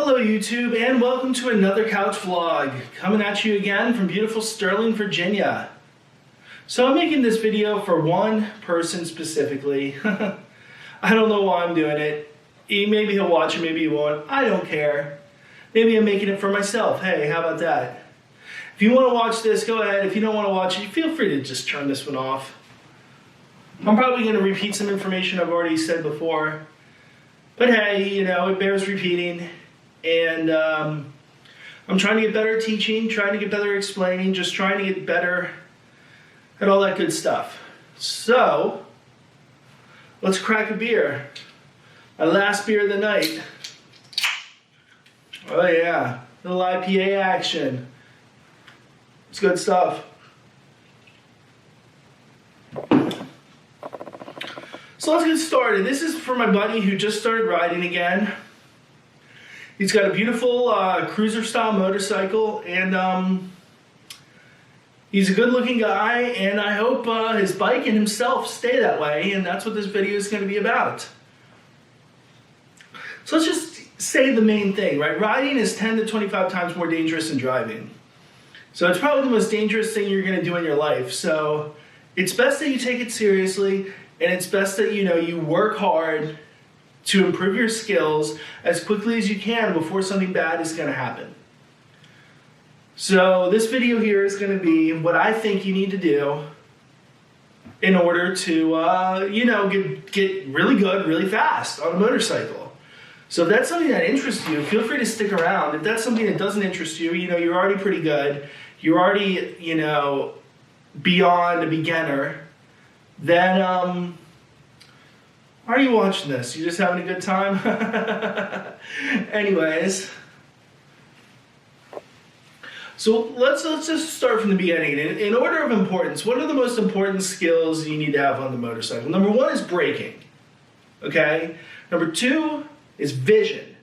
Hello YouTube, and welcome to another couch vlog, coming at you again from beautiful Sterling, Virginia. So I'm making this video for one person specifically. I don't know why I'm doing it. Maybe he'll watch it, maybe he won't. I don't care. Maybe I'm making it for myself. Hey, how about that? If you want to watch this, go ahead. If you don't want to watch it, feel free to just turn this one off. I'm probably going to repeat some information I've already said before. But hey, you know, it bears repeating. And I'm trying to get better at teaching, trying to get better at explaining, just trying to get better at all that good stuff. So, let's crack a beer. My last beer of the night. Oh yeah, little IPA action. It's good stuff. So let's get started. This is for my buddy who just started riding again. He's got a beautiful cruiser style motorcycle, and he's a good looking guy, and I hope his bike and himself stay that way, and that's what this video is going to be about. So let's just say the main thing, right? Riding is 10 to 25 times more dangerous than driving. So it's probably the most dangerous thing you're going to do in your life. So it's best that you take it seriously, and it's best that you work hard to improve your skills as quickly as you can before something bad is going to happen. So this video here is going to be what I think you need to do in order to, get really good really fast on a motorcycle. So if that's something that interests you, feel free to stick around. If that's something that doesn't interest you, you're already pretty good, you're already, beyond a beginner, then, why are you watching this? You just having a good time? Anyways. So let's just start from the beginning. In order of importance, what are the most important skills you need to have on the motorcycle? Number one is braking. Okay? Number two is vision.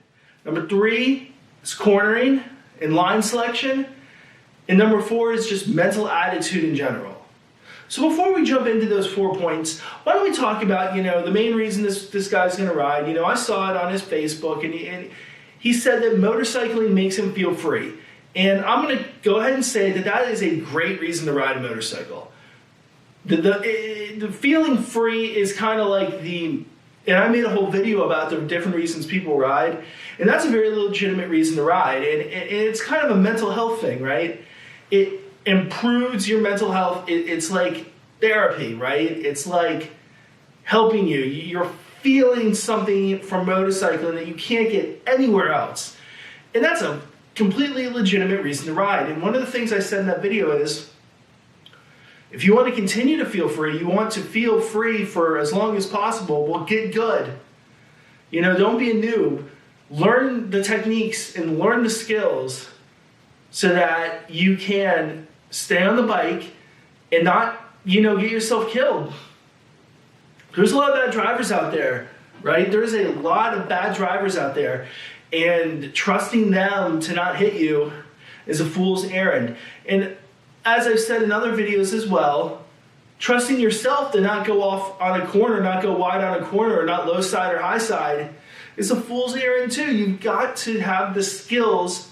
Number three is cornering and line selection. And number four is just mental attitude in general. So before we jump into those 4 points, why don't we talk about, the main reason this guy's going to ride. I saw it on his Facebook, and he said that motorcycling makes him feel free. And I'm going to go ahead and say that is a great reason to ride a motorcycle. The feeling free is kind of like and I made a whole video about the different reasons people ride, and that's a very legitimate reason to ride. And it's kind of a mental health thing, right? It improves your mental health. It's like therapy, right? It's like helping you. You're feeling something from motorcycling that you can't get anywhere else. And that's a completely legitimate reason to ride. And one of the things I said in that video is, if you want to continue to feel free, you want to feel free for as long as possible, well, get good. Don't be a noob. Learn the techniques and learn the skills so that you can stay on the bike and not, get yourself killed. There's a lot of bad drivers out there, right? There's a lot of bad drivers out there, and trusting them to not hit you is a fool's errand. And as I've said in other videos as well, trusting yourself to not go off on a corner, not go wide on a corner, or not low side or high side is a fool's errand too. You've got to have the skills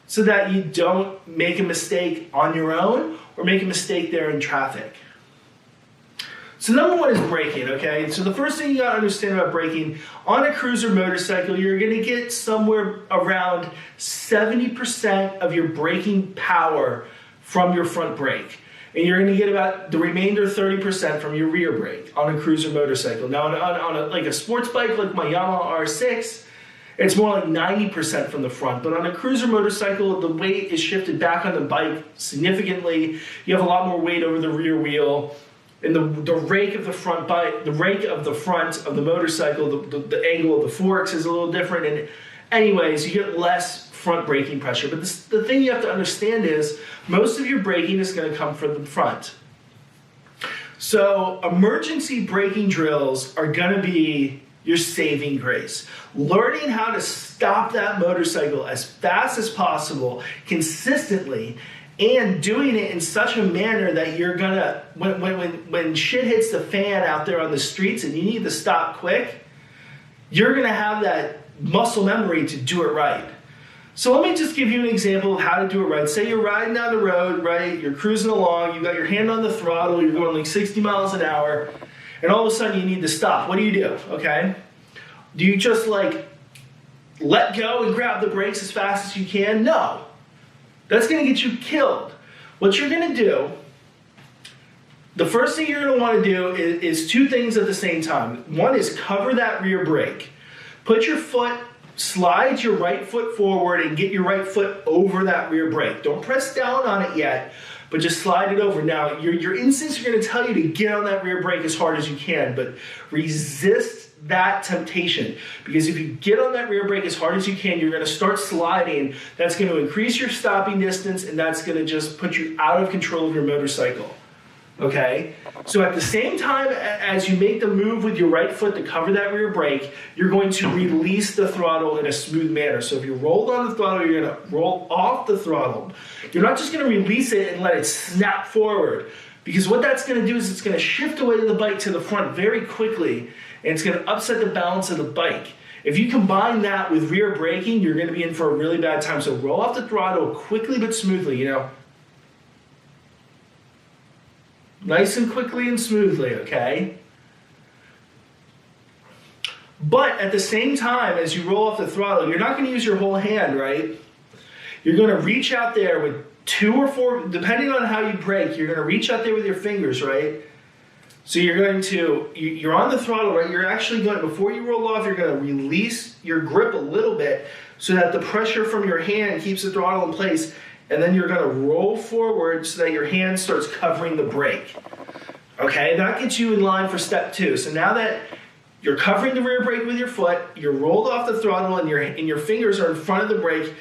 so that you don't make a mistake on your own or make a mistake there in traffic. So number one is braking, okay? So the first thing you gotta understand about braking, on a cruiser motorcycle, you're gonna get somewhere around 70% of your braking power from your front brake. And you're gonna get about the remainder 30% from your rear brake on a cruiser motorcycle. Now on a sports bike like my Yamaha R6, it's more like 90% from the front, but on a cruiser motorcycle, the weight is shifted back on the bike significantly. You have a lot more weight over the rear wheel, and the rake of the front bike, the rake of the front of the motorcycle, the angle of the forks is a little different. And anyways, you get less front braking pressure. But the thing you have to understand is most of your braking is going to come from the front. So emergency braking drills are going to be your saving grace. Learning how to stop that motorcycle as fast as possible, consistently, and doing it in such a manner that you're gonna, when shit hits the fan out there on the streets and you need to stop quick, you're gonna have that muscle memory to do it right. So let me just give you an example of how to do it right. Say you're riding down the road, right? You're cruising along, you've got your hand on the throttle, you're going like 60 miles an hour, and all of a sudden you need to stop. What do? Okay? Do you just like let go and grab the brakes as fast as you can? No. That's going to get you killed. What you're going to do, the first thing you're going to want to do is two things at the same time. One is cover that rear brake. Put your foot, slide your right foot forward and get your right foot over that rear brake. Don't press down on it yet, but just slide it over. Now, your instincts are going to tell you to get on that rear brake as hard as you can, but resist that temptation, because if you get on that rear brake as hard as you can, you're going to start sliding. That's going to increase your stopping distance, and that's going to just put you out of control of your motorcycle. Okay? So at the same time as you make the move with your right foot to cover that rear brake, you're going to release the throttle in a smooth manner. So if you rolled on the throttle, you're going to roll off the throttle. You're not just going to release it and let it snap forward, because what that's going to do is it's going to shift away the bike to the front very quickly, and it's going to upset the balance of the bike. If you combine that with rear braking, you're going to be in for a really bad time. So roll off the throttle quickly but smoothly, you know. Nice and quickly and smoothly, okay? But at the same time, as you roll off the throttle, you're not going to use your whole hand, right? You're going to reach out there with 2 or 4, depending on how you brake, you're going to reach out there with your fingers, right? So you're on the throttle, right? You're actually going, before you roll off, you're going to release your grip a little bit so that the pressure from your hand keeps the throttle in place, and then you're going to roll forward so that your hand starts covering the brake. Okay, that gets you in line for step 2. So now that you're covering the rear brake with your foot, you're rolled off the throttle, and your fingers are in front of the brake,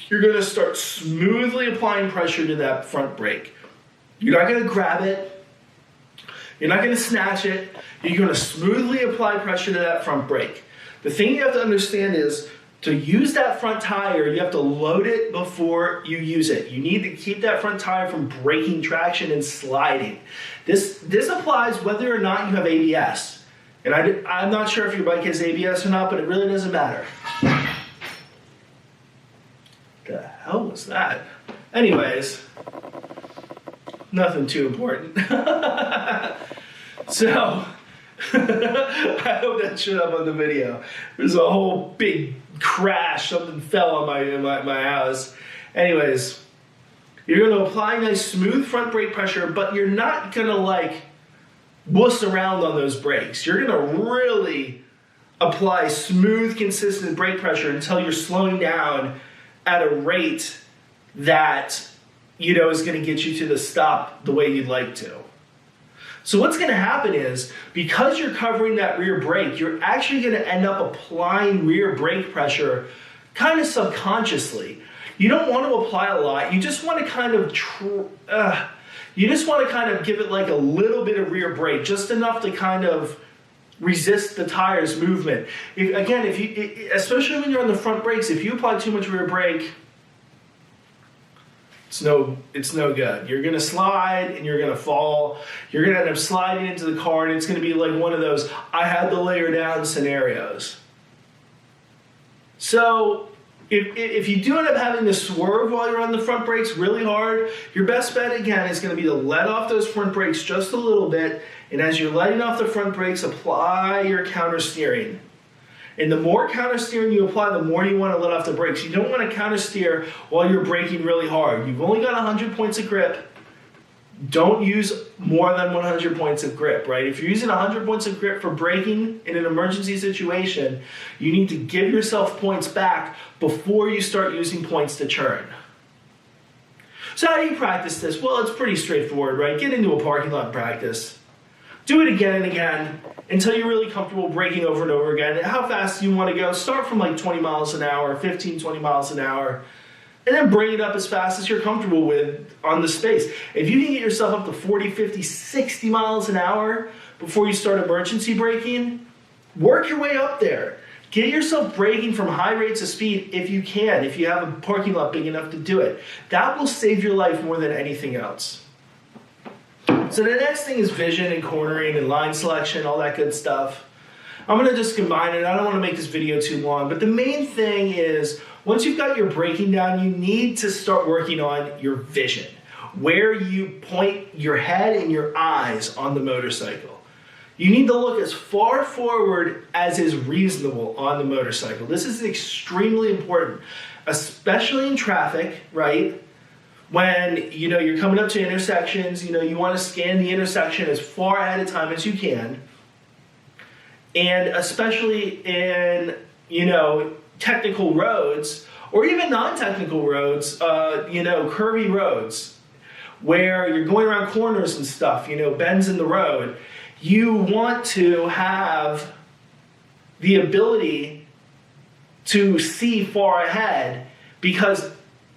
you're going to start smoothly applying pressure to that front brake. You're not going to grab it. You're not going to snatch it. You're going to smoothly apply pressure to that front brake. The thing you have to understand is, to use that front tire, you have to load it before you use it. You need to keep that front tire from breaking traction and sliding. This applies whether or not you have ABS. And I'm not sure if your bike has ABS or not, but it really doesn't matter. The hell was that? Anyways, nothing too important. So, I hope that showed up on the video. There's a whole big crash. Something fell on my house. Anyways, you're going to apply nice smooth front brake pressure, but you're not going to like wuss around on those brakes. You're going to really apply smooth, consistent brake pressure until you're slowing down at a rate that, you know, is going to get you to the stop the way you'd like to. So what's going to happen is, because you're covering that rear brake, you're actually going to end up applying rear brake pressure kind of subconsciously. You don't want to apply a lot. You just want to kind of give it like a little bit of rear brake, just enough to kind of resist the tire's movement. Especially when you're on the front brakes, if you apply too much rear brake, it's no good. You're going to slide and you're going to fall. You're going to end up sliding into the car, and it's going to be like one of those I had to lay her down scenarios. So if you do end up having to swerve while you're on the front brakes really hard, your best bet, again, is going to be to let off those front brakes just a little bit, and as you're letting off the front brakes, apply your counter steering. And the more counter steering you apply, the more you want to let off the brakes. You don't want to counter steer while you're braking really hard. You've only got 100 points of grip. Don't use more than 100 points of grip, right? If you're using 100 points of grip for braking in an emergency situation, you need to give yourself points back before you start using points to churn. So how do you practice this? Well, it's pretty straightforward, right? Get into a parking lot and practice. Do it again and again until you're really comfortable braking over and over again. And how fast do you want to go? Start from like 20 miles an hour, 15, 20 miles an hour, and then bring it up as fast as you're comfortable with on the space. If you can get yourself up to 40, 50, 60 miles an hour before you start emergency braking, work your way up there. Get yourself braking from high rates of speed if you can, if you have a parking lot big enough to do it. That will save your life more than anything else. So the next thing is vision and cornering and line selection, all that good stuff. I'm going to just combine it. I don't want to make this video too long, but the main thing is once you've got your braking down, you need to start working on your vision, where you point your head and your eyes on the motorcycle. You need to look as far forward as is reasonable on the motorcycle. This is extremely important, especially in traffic, right? When you're coming up to intersections, you want to scan the intersection as far ahead of time as you can. And especially in, technical roads or even non-technical roads, curvy roads where you're going around corners and stuff, bends in the road. You want to have the ability to see far ahead because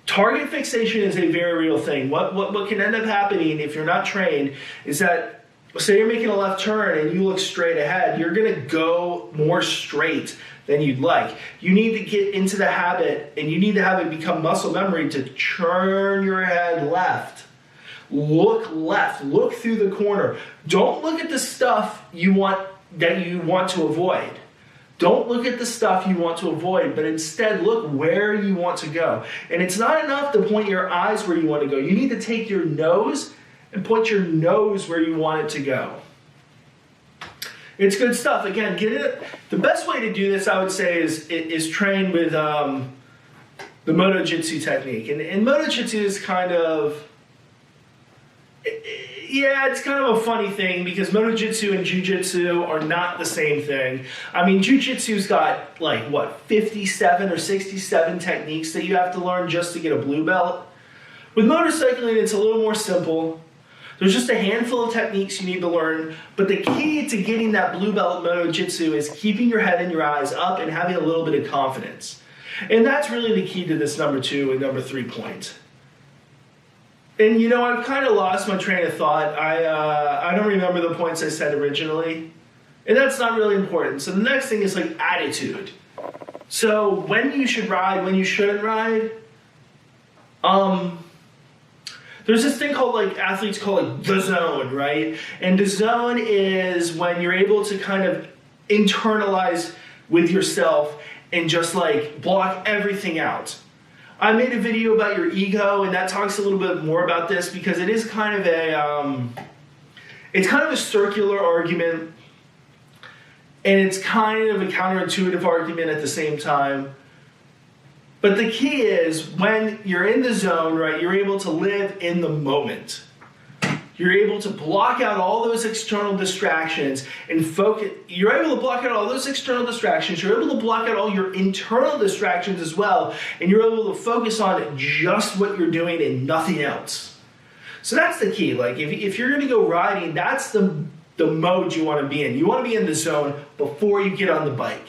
target fixation is a very real thing. What can end up happening if you're not trained is that, say you're making a left turn and you look straight ahead, you're going to go more straight than you'd like. You need to get into the habit, and you need to have it become muscle memory to turn your head left. Look left, look through the corner. Don't look at the stuff that you want to avoid. Don't look at the stuff you want to avoid, but instead look where you want to go. And it's not enough to point your eyes where you want to go. You need to take your nose and point your nose where you want it to go. It's good stuff. Again, the best way to do this, I would say, is train with the Moto Jitsu technique. And Moto Jitsu is kind of... Yeah, it's kind of a funny thing because Moto Jitsu and Jiu-Jitsu are not the same thing. I mean, Jiu-Jitsu's got 57 or 67 techniques that you have to learn just to get a blue belt. With motorcycling, it's a little more simple. There's just a handful of techniques you need to learn, but the key to getting that blue belt Moto Jitsu is keeping your head and your eyes up and having a little bit of confidence. And that's really the key to this number 2 and number 3 point. And I've kind of lost my train of thought. I don't remember the points I said originally. And that's not really important. So the next thing is attitude. So when you should ride, when you shouldn't ride. There's this thing called athletes call the zone, right? And the zone is when you're able to kind of internalize with yourself and just block everything out. I made a video about your ego, and that talks a little bit more about this because it is kind of a circular argument, and it's kind of a counterintuitive argument at the same time. But the key is when you're in the zone, right, you're able to live in the moment. You're able to block out all those external distractions and focus. You're able to block out all those external distractions. You're able to block out all your internal distractions as well. And you're able to focus on just what you're doing and nothing else. So that's the key. If you're going to go riding, that's the mode you want to be in. You want to be in the zone before you get on the bike.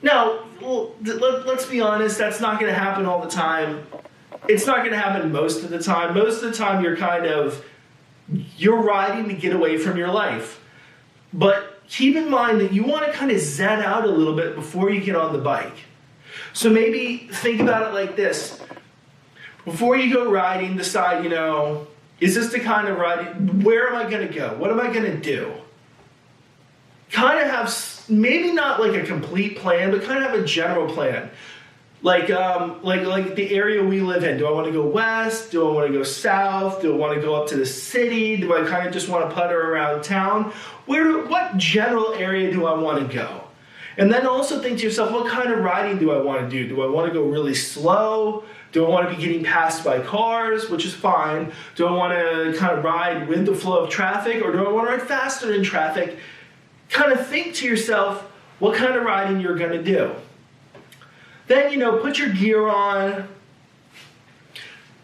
Now, let's be honest, that's not going to happen all the time. It's not going to happen most of the time. Most of the time you're riding to get away from your life. But keep in mind that you want to kind of zen out a little bit before you get on the bike. So maybe think about it like this. Before you go riding, decide, is this the kind of riding, where am I going to go? What am I going to do? Kind of have, maybe not a complete plan, but kind of have a general plan. Like the area we live in. Do I want to go west? Do I want to go south? Do I want to go up to the city? Do I kind of just want to putter around town? What general area do I want to go? And then also think to yourself, what kind of riding do I want to do? Do I want to go really slow? Do I want to be getting passed by cars, which is fine? Do I want to kind of ride with the flow of traffic, or do I want to ride faster in traffic? Kind of think to yourself what kind of riding you're going to do. Then, put your gear on,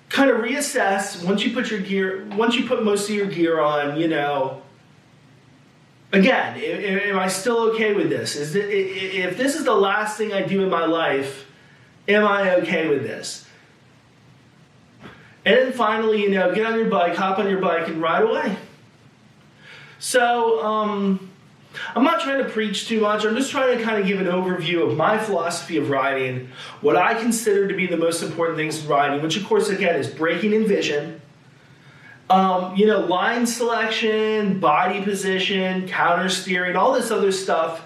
kind of reassess once you put most of your gear on, again, am I still okay with this? If this is the last thing I do in my life, am I okay with this? And then finally, get on your bike, hop on your bike, and ride away. So, I'm not trying to preach too much. I'm just trying to kind of give an overview of my philosophy of riding, what I consider to be the most important things in riding, which of course, again, is braking and vision. Line selection, body position, counter steering, all this other stuff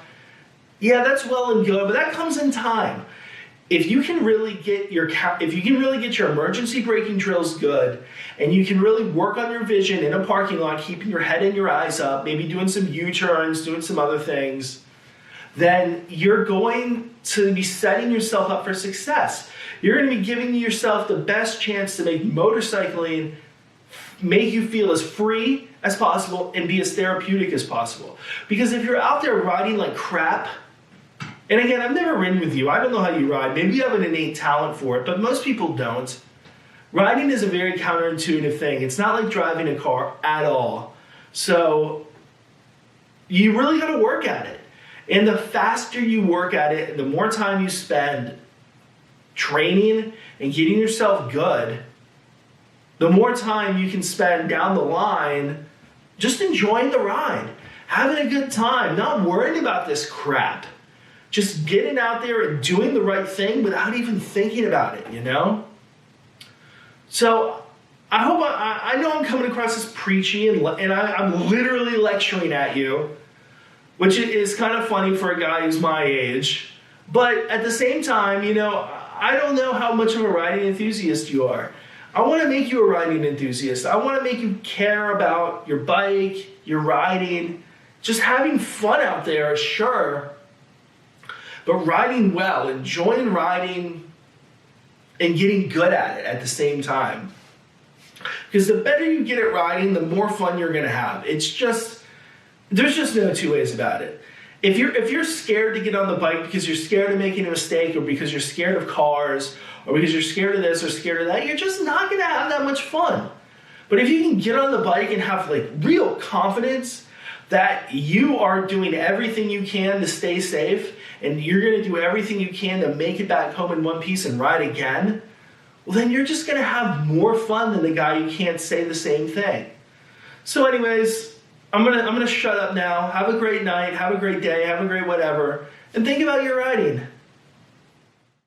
Yeah, that's well and good, but that comes in time. If you can really get your emergency braking drills good, and you can really work on your vision in a parking lot, keeping your head and your eyes up, maybe doing some U-turns, doing some other things, then you're going to be setting yourself up for success. You're going to be giving yourself the best chance to make motorcycling make you feel as free as possible and be as therapeutic as possible. Because if you're out there riding like crap, and again, I've never ridden with you. I don't know how you ride. Maybe you have an innate talent for it, but most people don't. Riding is a very counterintuitive thing. It's not like driving a car at all. So you really got to work at it. And the faster you work at it, the more time you spend training and getting yourself good, the more time you can spend down the line just enjoying the ride, having a good time, not worrying about this crap. Just getting out there and doing the right thing without even thinking about it, you know? So I hope I know I'm coming across as preachy and I'm literally lecturing at you, which is kind of funny for a guy who's my age. But at the same time, you know, I don't know how much of a riding enthusiast you are. I want to make you a riding enthusiast. I want to make you care about your bike, your riding, just having fun out there, sure. But riding well, enjoying riding, and getting good at it at the same time. Because the better you get at riding, the more fun you're going to have. It's just, there's just no two ways about it. If you're scared to get on the bike because you're scared of making a mistake, or because you're scared of cars, or because you're scared of this or scared of that, you're just not going to have that much fun. But if you can get on the bike and have like real confidence that you are doing everything you can to stay safe, and you're going to do everything you can to make it back home in one piece and ride again, well, then you're just going to have more fun than the guy who can't say the same thing. So anyways, I'm gonna shut up now. Have a great night, have a great day, have a great whatever, and think about your riding.